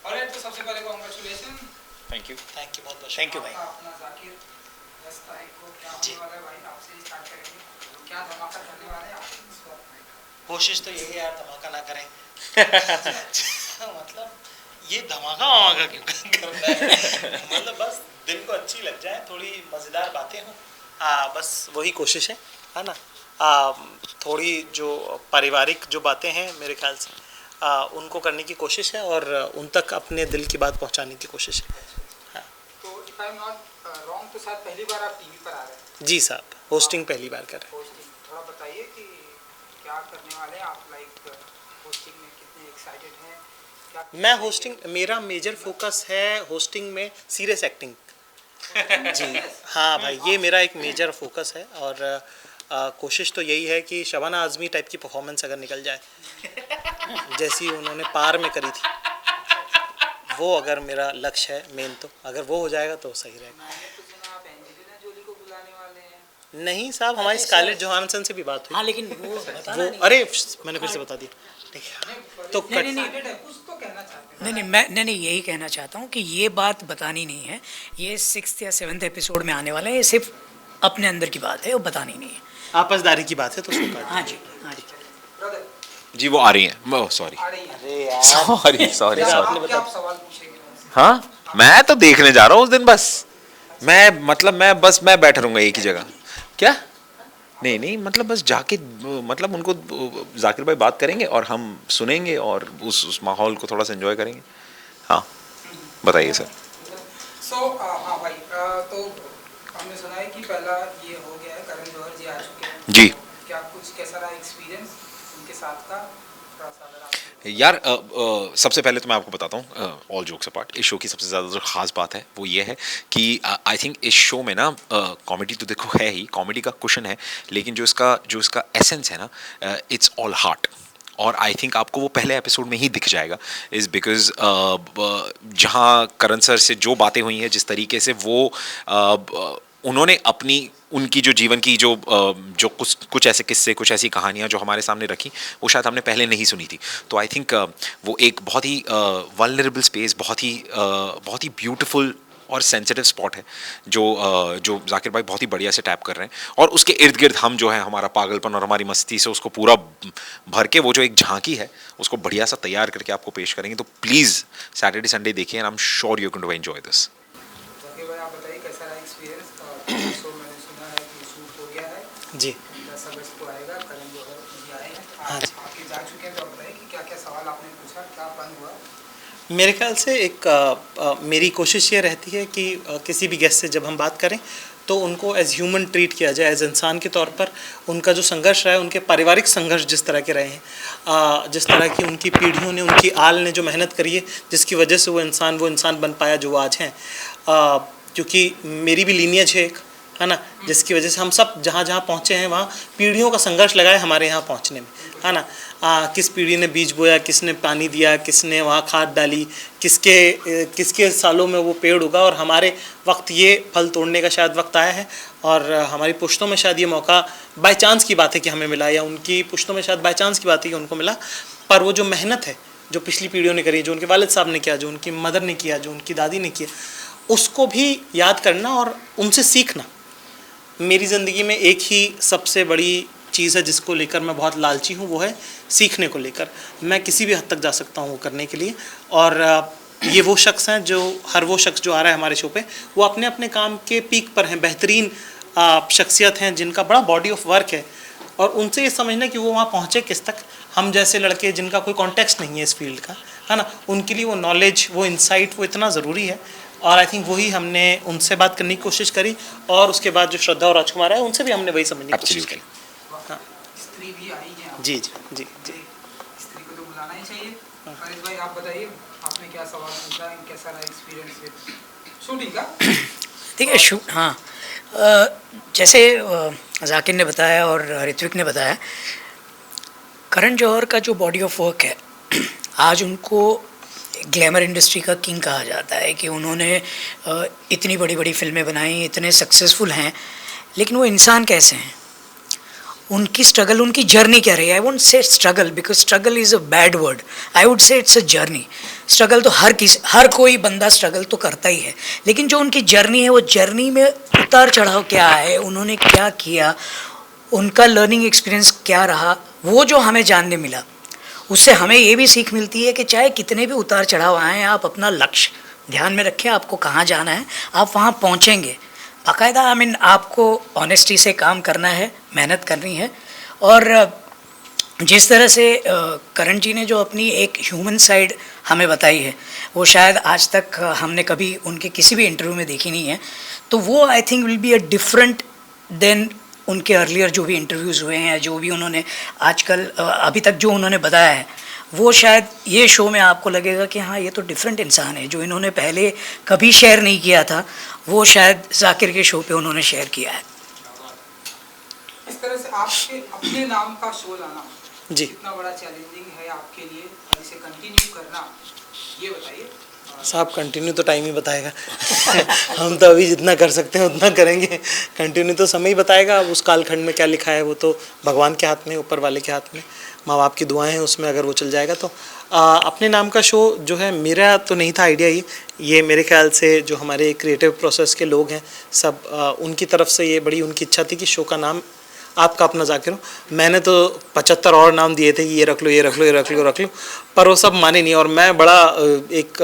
Alright, तो सबसे पहले कांग्रेचुलेशन। थैंक यू बहुत बहुत थैंक यू भाई। अपना जाकिर 10 तारीख को क्या होने वाला है भाई, आपसे ही स्टार्ट करेंगे। क्या धमाका करने वाले हैं आप इस वक्त? कोशिश तो यही है यार, धमाका ना करें। मतलब ये धमाका वमाका क्यों करना है? मतलब बस दिल को अच्छी लग जाए, थोड़ी मज़ेदार बातें हों, बस वही कोशिश है ना। थोड़ी जो पारिवारिक जो बातें हैं मेरे ख्याल से उनको करने की कोशिश है और उन तक अपने दिल की बात पहुंचाने की कोशिश है। हाँ। तो if I am not wrong तो शायद पहली बार आप टीवी पर आ रहे हैं। जी साहब, होस्टिंग पहली बार कर रहे हैं। होस्टिंग थोड़ा बताइए कि क्या करने वाले हैं आप, लाइक होस्टिंग में कितने एक्साइटेड हैं? क्या मैं होस्टिंग, मेरा मेजर फोकस है होस्टिंग में सीरियस एक्टिंग। जी हाँ भाई, ये मेरा एक मेजर फोकस है और कोशिश तो यही है कि शबाना आज़मी टाइप की परफॉर्मेंस अगर निकल जाए जैसी उन्होंने पार में करी थी, वो अगर मेरा लक्ष्य है मेन, तो अगर वो हो जाएगा तो सही रहेगा। मैंने तो सुना आप एंजेलिना जोली को बुलाने वाले हैं। नहीं साहब, हमारी स्कारलेट जोहानसन से भी बात हुई। हाँ लेकिन वो अरे मैंने फिर से बता दिया। तो नहीं कुछ तो कहना चाहते हैं। नहीं यही कहना चाहता हूँ कि ये बात बतानी नहीं है, ये 6th या 7th एपिसोड में आने वाला है, ये सिर्फ अपने अंदर की बात है, वो बतानी नहीं है। आपसदारी की बात है तो उसको हाँ जी हाँ जी। ब्रदर जी। वो आ रही हैं, सॉरी आ रही है। अरे यार सॉरी सॉरी क्या सॉरी। आप क्या आप सवाल पूछेंगे उनसे? हाँ, मैं तो देखने जा रहा हूँ उस दिन बस। मैं बैठा रहूँगा एक ही जगह। क्या? नहीं मतलब बस जाके मतलब उनको जाकिर भाई बात करेंगे और हम सुनेंगे और उस माहौल को थोड़ा सा एंजॉय करेंगे। हाँ बताइए सर। हाँ भाई, तो हमने सुना है कि पहला ये हो गया है, करण जौहर जी आ चुके हैं। जी। क्या कुछ कैसा रहा एक्सपीरियंस उनके साथ का, थोड़ा सा अगर आप यार सबसे पहले तो मैं आपको बताता हूँ, ऑल जोक्स अपार्ट, इस शो की सबसे ज़्यादा जो ख़ास बात है वो ये है कि आई थिंक इस शो में ना कॉमेडी तो देखो है ही, कॉमेडी का कुशन है, लेकिन जो इसका एसेंस है ना, इट्स ऑल हार्ट। और आई थिंक आपको वो पहले एपिसोड में ही दिख जाएगा, इज़ बिकॉज जहाँ करण सर से जो बातें हुई हैं, जिस तरीके से वो उन्होंने अपनी उनकी जो जीवन की जो कुछ ऐसे किस्से, कुछ ऐसी कहानियाँ जो हमारे सामने रखी, वो शायद हमने पहले नहीं सुनी थी। तो आई थिंक वो एक बहुत ही वल्नरेबल स्पेस, बहुत ही ब्यूटीफुल और सेंसिटिव स्पॉट है जो जाकिर भाई बहुत ही बढ़िया से टैप कर रहे हैं। और उसके इर्द गिर्द हम जो है, हमारा पागलपन और हमारी मस्ती से उसको पूरा भर के वो जो एक झांकी है उसको बढ़िया सा तैयार करके आपको पेश करेंगे। तो प्लीज़ सैटरडे संडे देखिए, and I am sure you can to enjoy this. Zakir भाई आप बताइए कैसा रहा एक्सपीरियंस? शो मैंने सुना है कि शूट हो गया है जी 10 अगस्त को आएगा, करण जौहर जी आए हैं, हाँ जी। आपके जा चुके हैं, तो आप बताइए कि क्या क्या सवाल आपने पूछा, क्या फन हुआ? मेरे ख्याल से मेरी कोशिश ये रहती है कि किसी भी गेस्ट से जब हम बात करें तो उनको एज ह्यूमन ट्रीट किया जाए, एज इंसान के तौर पर। उनका जो संघर्ष रहा है, उनके पारिवारिक संघर्ष जिस तरह के रहे हैं, जिस तरह की उनकी पीढ़ियों ने, उनकी आल ने जो मेहनत करी है, जिसकी वजह से वो इंसान बन पाया जो वो आज हैं। क्योंकि मेरी भी लीनियज है ना, जिसकी वजह से हम सब जहाँ जहाँ पहुँचे हैं वहाँ पीढ़ियों का संघर्ष लगा है हमारे यहाँ पहुँचने में, है ना। किस पीढ़ी ने बीज बोया, किसने पानी दिया, किसने वहाँ खाद डाली, किसके सालों में वो पेड़ उगा, और हमारे वक्त ये फल तोड़ने का शायद वक्त आया है। और हमारी पुश्तों में शायद ये मौका बाय चांस की बात है कि हमें मिला, या उनकी पुश्तों में शायद बाय चांस की बात है कि उनको मिला। पर वो जो मेहनत है जो पिछली पीढ़ियों ने करी, जो उनके वालिद साहब ने किया, जो उनकी मदर ने किया, जो उनकी दादी ने किया, उसको भी याद करना और उनसे सीखना मेरी ज़िंदगी में एक ही सबसे बड़ी चीज़ है जिसको लेकर मैं बहुत लालची हूँ, वो है सीखने को लेकर। मैं किसी भी हद तक जा सकता हूँ वो करने के लिए। और ये वो शख्स हैं जो वो शख्स जो आ रहा है हमारे शो पे, वो अपने अपने काम के पीक पर हैं, बेहतरीन शख्सियत हैं जिनका बड़ा बॉडी ऑफ वर्क है। और उनसे ये समझना कि वो वहाँ पहुँचे किस तक, हम जैसे लड़के जिनका कोई कॉन्टेक्स्ट नहीं है इस फील्ड का, है ना, उनके लिए वो नॉलेज, वो इंसाइट, वो इतना ज़रूरी है। और आई थिंक वही हमने उनसे बात करने की कोशिश करी, और उसके बाद जो श्रद्धा और राजकुमार है उनसे भी हमने वही समझने की कोशिश करी। हाँ, स्त्री भी आई है आप। जी जी जी जी। स्त्री को तो बुलाना ही चाहिए। फरीद भाई आप बताइए, आपने क्या सवाल पूछा, कैसा रहा एक्सपीरियंस विद शूटिंग का? ठीक है। हाँ, जैसे जाकिर ने बताया और ऋत्विक ने बताया, करण जौहर का जो बॉडी ऑफ वर्क है, आज उनको ग्लैमर इंडस्ट्री का किंग कहा जाता है कि उन्होंने इतनी बड़ी बड़ी फिल्में बनाई, इतने सक्सेसफुल हैं, लेकिन वो इंसान कैसे हैं? उनकी स्ट्रगल, उनकी जर्नी क्या रही है। I won't say struggle because struggle is a bad word, I would say it's a journey. Struggle तो हर कोई बंदा स्ट्रगल तो करता ही है, लेकिन जो उनकी जर्नी है वो जर्नी में उतार चढ़ाव क्या है, उन्होंने क्या किया, उनका लर्निंग एक्सपीरियंस क्या रहा, वो जो हमें जानने मिला, उससे हमें ये भी सीख मिलती है कि चाहे कितने भी उतार चढ़ाव आएँ, आप अपना लक्ष्य ध्यान में रखें, आपको कहाँ जाना है, आप वहाँ पहुँचेंगे। बाकायदा आई मीन आपको ऑनेस्टी से काम करना है, मेहनत करनी है। और जिस तरह से करण जी ने जो अपनी एक ह्यूमन साइड हमें बताई है, वो शायद आज तक हमने कभी उनके किसी भी इंटरव्यू में देखी नहीं है। तो वो I think will be a different than उनके अर्लियर जो भी इंटरव्यूज़ हुए हैं, जो भी उन्होंने आजकल अभी तक जो उन्होंने बताया है, वो शायद ये शो में आपको लगेगा कि हाँ ये तो डिफरेंट इंसान है। जो इन्होंने पहले कभी शेयर नहीं किया था, वो शायद जाकिर के शो पे उन्होंने शेयर किया है। इस तरह से आपके अपने नाम का शो लाना जी कितना बड़ा चैलेंजिंग है आपके लिए, और इसे कंटिन्यू करना, ये बताइए। साहब कंटिन्यू तो टाइम ही बताएगा। हम तो अभी जितना कर सकते हैं उतना करेंगे, कंटिन्यू तो समय ही बताएगा। अब उस कालखंड में क्या लिखा है वो तो भगवान के हाथ में, ऊपर वाले के हाथ में, माँ बाप की दुआएं हैं उसमें, अगर वो चल जाएगा तो। अपने नाम का शो जो है, मेरा तो नहीं था आइडिया ये मेरे ख्याल से जो हमारे क्रिएटिव प्रोसेस के लोग हैं सब, उनकी तरफ से ये बड़ी उनकी इच्छा थी कि शो का नाम आपका अपना जाकिर हो। मैंने तो 75 और नाम दिए थे कि ये रख लो, ये रख लो, ये रख लो, रख लो, पर वो सब माने नहीं। और मैं बड़ा एक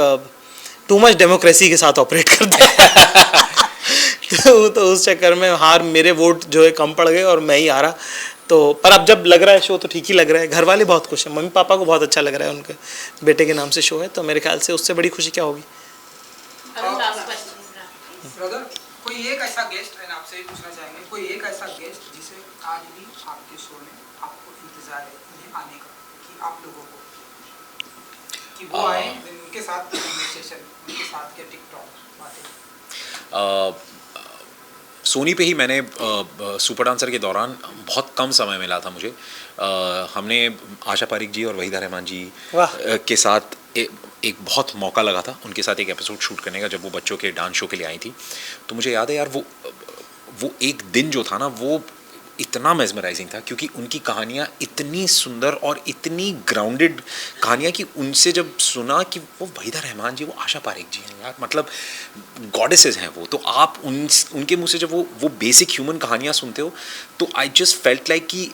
टू मच डेमोक्रेसी के साथ ऑपरेट करता है। तो उस चक्कर में मेरे वोट जो है कम पड़ गए और मैं ही हारा। तो पर अब जब लग रहा है शो तो ठीक ही लग रहा है, घर वाले बहुत खुश हैं, मम्मी पापा को बहुत अच्छा लग रहा है, उनके बेटे के नाम से शो है, तो मेरे ख्याल से उससे बड़ी खुशी क्या होगी। ब्रदर, कोई एक ऐसा गेस्ट है, आपसे भी पूछना चाहेंगे, कोई एक ऐसा गेस्ट जिसे आज भी आपके शो में आपको इंतजार है उन्हें आने का, कि आप लोगों को कि वो आए, उनके साथ कन्वर्सेशन, उनके साथ के टिकटॉक बातें। सोनी पे ही मैंने सुपर डांसर के दौरान बहुत कम समय मिला था मुझे। हमने आशा पारिक जी और वहीदा रहमान जी के साथ एक बहुत मौका लगा था उनके साथ एक एपिसोड शूट करने का, जब वो बच्चों के डांस शो के लिए आई थी। तो मुझे याद है यार, वो एक दिन जो था ना, वो इतना मेस्मराइजिंग था, क्योंकि उनकी कहानियाँ इतनी सुंदर और इतनी ग्राउंडेड कहानियाँ कि उनसे जब सुना कि वो वहीदा रहमान जी, वो आशा पारिक जी हैं यार, मतलब गॉडेसेस हैं वो। तो आप उनके मुँह से जब वो बेसिक ह्यूमन कहानियाँ सुनते हो, तो आई जस्ट फेल्ट लाइक कि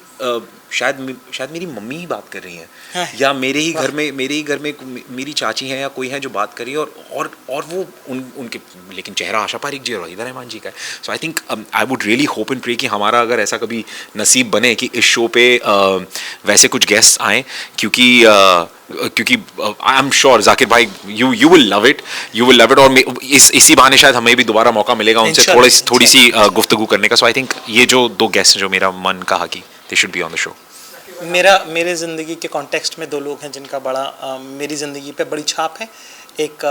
शायद मेरी मम्मी ही बात कर रही हैं, या मेरे ही घर में मेरी चाची हैं या कोई है जो बात कर रही है, और वो उनके, लेकिन चेहरा आशा पारिक जी और वहीदा रहमान जी का है। So I think I would really hope and pray कि हमारा अगर ऐसा कभी नसीब बने कि इस शो पे वैसे कुछ गेस्ट आएँ, क्योंकि आई एम श्योर जाकिर भाई यू विल लव इट, और इसी बहाने शायद हमें भी दोबारा मौका मिलेगा उनसे थोड़ी सी गुफ्तगू करने का। सो आई थिंक ये जो दो गेस्ट हैं जो मेरा मन कहा कि they should be on the show. मेरे ज़िंदगी के कॉन्टेक्स्ट में दो लोग हैं जिनका बड़ा मेरी ज़िंदगी पे बड़ी छाप है। एक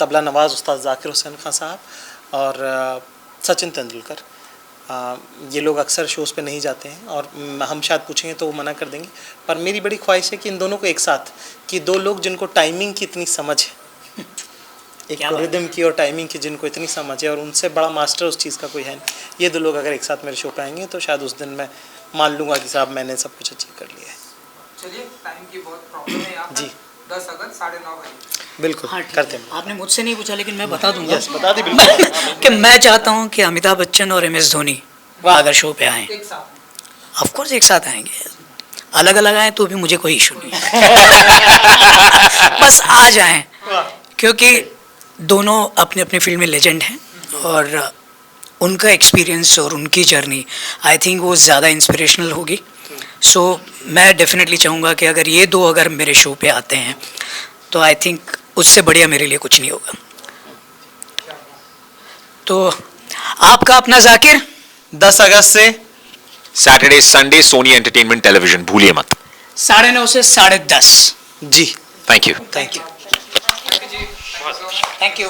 तबला नवाज़ उस्ताद जाकिर हुसैन खान साहब, और सचिन तेंदुलकर। ये लोग अक्सर शोज़ पे नहीं जाते हैं, और हम शायद पूछेंगे तो वो मना कर देंगे, पर मेरी बड़ी ख्वाहिश है कि इन दोनों को एक साथ, कि दो लोग जिनको टाइमिंग की इतनी समझ है, एक रिदम की और टाइमिंग की जिनको इतनी समझ है, और उनसे बड़ा मास्टर उस चीज़ का कोई है नहीं, ये दो लोग अगर एक साथ मेरे शो पे आएंगे तो शायद उस दिन मैं मान लूँगा कि साहब मैंने सब कुछ अचीव कर लिया है। चलिए, टाइम की बहुत प्रॉब्लम है यहाँ जी। 10 अगस्त 9:30 बजे। बिल्कुल हाँ, करते हैं। आपने मुझसे नहीं पूछा लेकिन मैं बता दूंगा। बता दी बिल्कुल। कि मैं चाहता हूँ कि अमिताभ बच्चन और MS धोनी अगर शो पे आएँ, एक साथ ऑफ कोर्स एक साथ आएंगे, अलग अलग आए तो भी मुझे कोई इशू नहीं है। बस आ जाएं, क्योंकि दोनों अपने अपने फील्ड में लेजेंड हैं, और उनका एक्सपीरियंस और उनकी जर्नी आई थिंक वो ज़्यादा इंस्पिरेशनल होगी। सो मैं डेफिनेटली चाहूँगा कि अगर ये दो अगर मेरे शो पे आते हैं तो आई थिंक उससे बढ़िया मेरे लिए कुछ नहीं होगा। तो आपका अपना जाकिर 10 अगस्त से Saturday Sunday Sony entertainment television, भूलिए मत, 9:30 से 10:30। जी। Thank you. Thank you. जी, thank you so much. Thank you.